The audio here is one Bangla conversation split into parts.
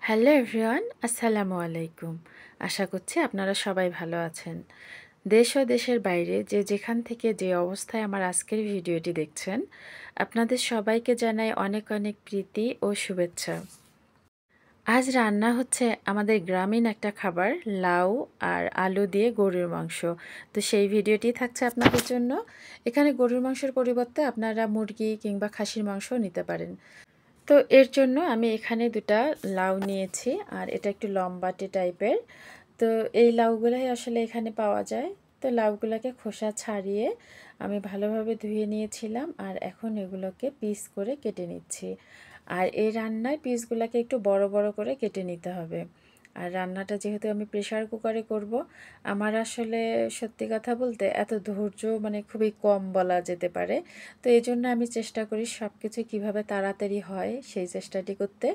হ্যালো এভরিওয়ান, আসসালামু আলাইকুম। আশা করছি আপনারা সবাই ভালো আছেন। দেশ ও দেশের বাইরে যে যেখান থেকে যে অবস্থায় আমার আজকের ভিডিওটি দেখছেন, আপনাদের সবাইকে জানাই অনেক অনেক প্রীতি ও শুভেচ্ছা। আজ রান্না হচ্ছে আমাদের গ্রামীণ একটা খাবার, লাউ আর আলু দিয়ে গরুর মাংস। তো সেই ভিডিওটি থাকছে আপনাদের জন্য। এখানে গরুর মাংসের পরিবর্তে আপনারা মুরগি কিংবা খাসির মাংসও নিতে পারেন। তো এর জন্য আমি এখানে দুটা লাউ নিয়েছি, আর এটা একটু লম্বাটে টাইপের। তো এই লাউগুলাই আসলে এখানে পাওয়া যায়। তো লাউগুলোকে খোসা ছাড়িয়ে আমি ভালোভাবে ধুয়ে নিয়েছিলাম, আর এখন এগুলোকে পিস করে কেটে নিচ্ছি। আর এই রান্নায় পিসগুলোকে একটু বড় বড় করে কেটে নিতে হবে। আর রান্নাটা যেহেতু আমি প্রেশার কুকারে করব, আমার আসলে সত্যি কথা বলতে এত ধৈর্য খুবই কম বলা যেতে পারে। তো এই জন্য আমি চেষ্টা করি সব কিছু কীভাবে তাড়াতাড়ি হয় সেই চেষ্টাটি করতে।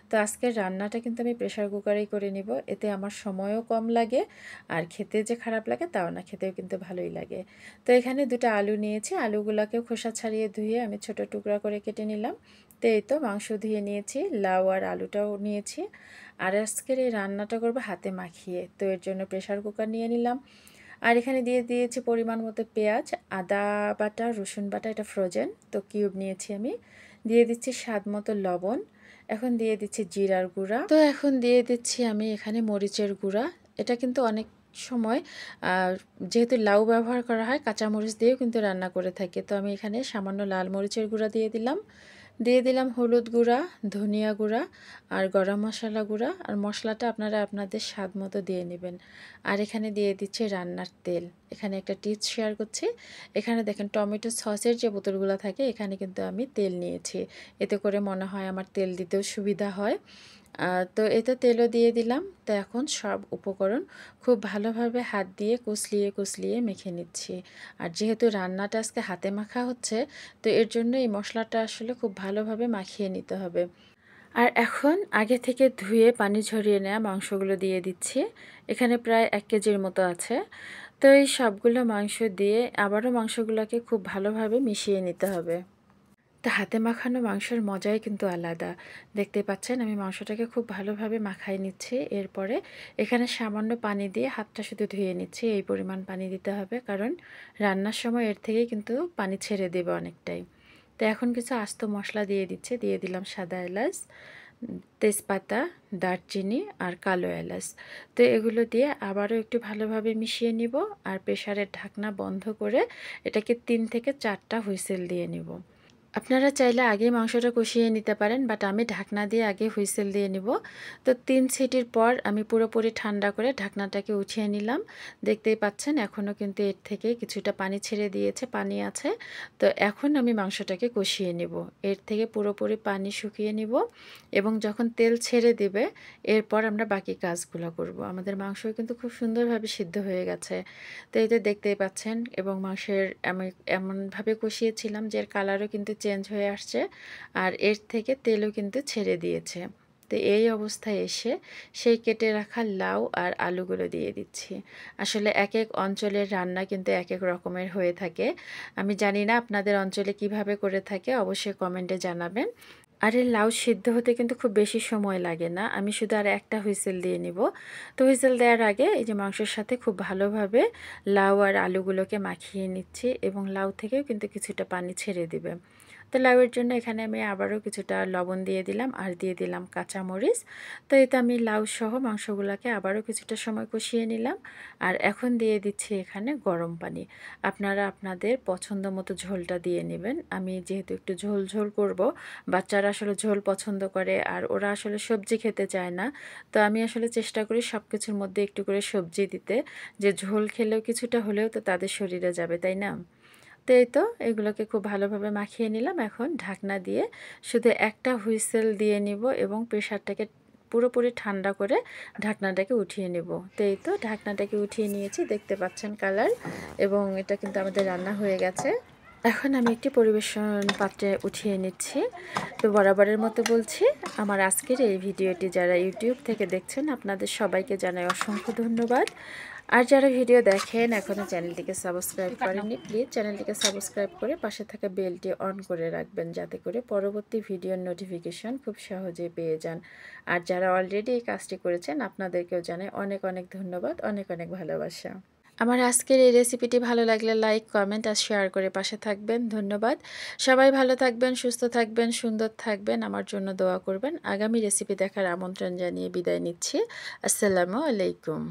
তো আজকের রান্নাটা কিন্তু আমি প্রেশার কুকারেই করে নিব, এতে আমার সময়ও কম লাগে, আর খেতে যে খারাপ লাগে তাও না, খেতেও কিন্তু ভালোই লাগে। তো এখানে দুটো আলু নিয়েছি, আলুগুলোকেও খোসা ছাড়িয়ে ধুয়ে আমি ছোট টুকরা করে কেটে নিলাম। তো এই তো মাংস ধুয়ে নিয়েছি, লাউ আর আলুটাও নিয়েছি। আর আজকের এই রান্নাটা করবো হাতে মাখিয়ে, তো এর জন্য প্রেশার কুকার নিয়ে নিলাম। আর এখানে দিয়ে দিয়েছি পরিমাণ মতো পেঁয়াজ, আদা বাটা, রসুন বাটা, এটা ফ্রোজেন তো কিউব নিয়েছি আমি। দিয়ে দিচ্ছি স্বাদ মতো লবণ। এখন দিয়ে দিচ্ছি জিরার গুঁড়া। তো এখন দিয়ে দিচ্ছি আমি এখানে মরিচের গুঁড়া। এটা কিন্তু অনেক সময় যেহেতু লাউ ব্যবহার করা হয়, কাঁচামরিচ দিয়েও কিন্তু রান্না করে থাকে। তো আমি এখানে সামান্য লাল মরিচের গুঁড়া দিয়ে দিলাম হলুদ গুঁড়া, ধনিয়া গুঁড়া আর গরম মশলা গুঁড়া। আর মশলাটা আপনারা আপনাদের স্বাদ মতো দিয়ে নেবেন। আর এখানে দিয়ে দিচ্ছি রান্নার তেল। এখানে একটা টিপস শেয়ার করছি। এখানে দেখেন টমেটো সসের যে বোতলগুলো থাকে, এখানে কিন্তু আমি তেল নিয়েছি। এতে করে মনে হয় আমার তেল দিতেও সুবিধা হয়। তো এতে তেলও দিয়ে দিলাম। তো এখন সব উপকরণ খুব ভালোভাবে হাত দিয়ে কুচলিয়ে কুচলিয়ে মেখে নিচ্ছি। আর যেহেতু রান্নাটা আজকে হাতে মাখা হচ্ছে, তো এর জন্য এই মশলাটা আসলে খুব ভালোভাবে মাখিয়ে নিতে হবে। আর এখন আগে থেকে ধুয়ে পানি ঝরিয়ে নেওয়া মাংসগুলো দিয়ে দিচ্ছি। এখানে প্রায় 1 কেজির মতো আছে। তো এই সবগুলো মাংস দিয়ে আবারও মাংসগুলোকে খুব ভালোভাবে মিশিয়ে নিতে হবে। তো হাতে মাখানো মাংসের মজাই কিন্তু আলাদা। দেখতে পাচ্ছেন আমি মাংসটাকে খুব ভালোভাবে মাখাই নিচ্ছি। এরপরে এখানে সামান্য পানি দিয়ে হাতটা শুধু ধুয়ে নিচ্ছি। এই পরিমাণ পানি দিতে হবে, কারণ রান্নার সময় এর থেকেই কিন্তু পানি ছেড়ে দেবে অনেকটাই। তো এখন কিছু আস্ত মশলা দিয়ে দিয়ে দিলাম সাদা এলাচ, তেজপাতা, দারচিনি আর কালো এলাচ। তো এগুলো দিয়ে আবারও একটু ভালোভাবে মিশিয়ে নিব। আর প্রেসারের ঢাকনা বন্ধ করে এটাকে 3 থেকে 4টা হুইসেল দিয়ে নিব। আপনারা চাইলে আগেই মাংসটা কষিয়ে নিতে পারেন, বাট আমি ঢাকনা দিয়ে আগে হুইসেল দিয়ে নিব। তো 3 সিটির পর আমি পুরোপুরি ঠান্ডা করে ঢাকনাটাকে উঠিয়ে নিলাম। দেখতেই পাচ্ছেন এখনও কিন্তু এর থেকে কিছুটা পানি ছেড়ে দিয়েছে, পানি আছে। তো এখন আমি মাংসটাকে কষিয়ে নিব। এর থেকে পুরোপুরি পানি শুকিয়ে নিব, এবং যখন তেল ছেড়ে দিবে এরপর আমরা বাকি কাজগুলো করব। আমাদের মাংসও কিন্তু খুব সুন্দরভাবে সিদ্ধ হয়ে গেছে। তো এই তো দেখতেই পাচ্ছেন, এবং মাংসের আমি এমনভাবে কষিয়েছিলাম যে এর কালারও কিন্তু চেঞ্জ হয়ে আসছে, আর এর থেকে তেলও কিন্তু ছেড়ে দিয়েছে। তো এই অবস্থায় এসে সেই কেটে রাখা লাউ আর আলুগুলো দিয়ে দিচ্ছি। আসলে এক এক অঞ্চলের রান্না কিন্তু এক এক রকমের হয়ে থাকে। আমি জানি না আপনাদের অঞ্চলে কিভাবে করে থাকে, অবশ্যই কমেন্টে জানাবেন। আর এই লাউ সিদ্ধ হতে কিন্তু খুব বেশি সময় লাগে না। আমি শুধু আর একটা হুইসেল দিয়ে নিব। তো হুইসেল দেওয়ার আগে এই যে মাংসের সাথে খুব ভালোভাবে লাউ আর আলুগুলোকে মাখিয়ে নিচ্ছি, এবং লাউ থেকেও কিন্তু কিছুটা পানি ছেড়ে দিবে। তো লাউয়ের জন্য এখানে আমি আবারও কিছুটা লবণ দিয়ে দিলাম, আর দিয়ে দিলাম কাঁচামরিচ। তো এতে আমি লাউ সহ মাংসগুলোকে আবারও কিছুটা সময় কষিয়ে নিলাম। আর এখন দিয়ে দিচ্ছি এখানে গরম পানি। আপনারা আপনাদের পছন্দ মতো ঝোলটা দিয়ে নেবেন। আমি যেহেতু একটু ঝোল ঝোল করব, বাচ্চারা আসলে ঝোল পছন্দ করে, আর ওরা আসলে সবজি খেতে চায় না। তো আমি আসলে চেষ্টা করি সব কিছুর মধ্যে একটু করে সবজি দিতে, যে ঝোল খেলেও কিছুটা হলেও তো তাদের শরীরে যাবে, তাই না? তো এই তো এগুলোকে খুব ভালোভাবে মাখিয়ে নিলাম। এখন ঢাকনা দিয়ে শুধু একটা হুইসেল দিয়ে নিব, এবং প্রেশারটাকে পুরোপুরি ঠান্ডা করে ঢাকনাটাকে উঠিয়ে নেব। তো এই তো ঢাকনাটাকে উঠিয়ে নিয়েছি, দেখতে পাচ্ছেন কালার, এবং এটা কিন্তু আমাদের রান্না হয়ে গেছে। এখন আমি একটি পরিবেশন পাত্রে উঠিয়ে নিচ্ছি। তো বরাবরের মতো বলছি, আমার আজকের এই ভিডিওটি যারা ইউটিউব থেকে দেখছেন আপনাদের সবাইকে জানাই অসংখ্য ধন্যবাদ। আর যারা ভিডিও দেখেন এখনও চ্যানেলটিকে সাবস্ক্রাইব করেননি, প্লিজ চ্যানেলটিকে সাবস্ক্রাইব করে পাশে থাকা বেলটি অন করে রাখবেন, যাতে করে পরবর্তী ভিডিওর নোটিফিকেশন খুব সহজেই পেয়ে যান। আর যারা অলরেডি এই কাজটি করেছেন আপনাদেরকেও জানাই অনেক অনেক ধন্যবাদ, অনেক অনেক ভালোবাসা। আমার আজকের এই রেসিপিটি ভালো লাগলে লাইক, কমেন্ট আর শেয়ার করে পাশে থাকবেন। ধন্যবাদ। সবাই ভালো থাকবেন, সুস্থ থাকবেন, সুন্দর থাকবেন, আমার জন্য দোয়া করবেন। আগামী রেসিপি দেখার আমন্ত্রণ জানিয়ে বিদায় নিচ্ছি। আসসালামু আলাইকুম।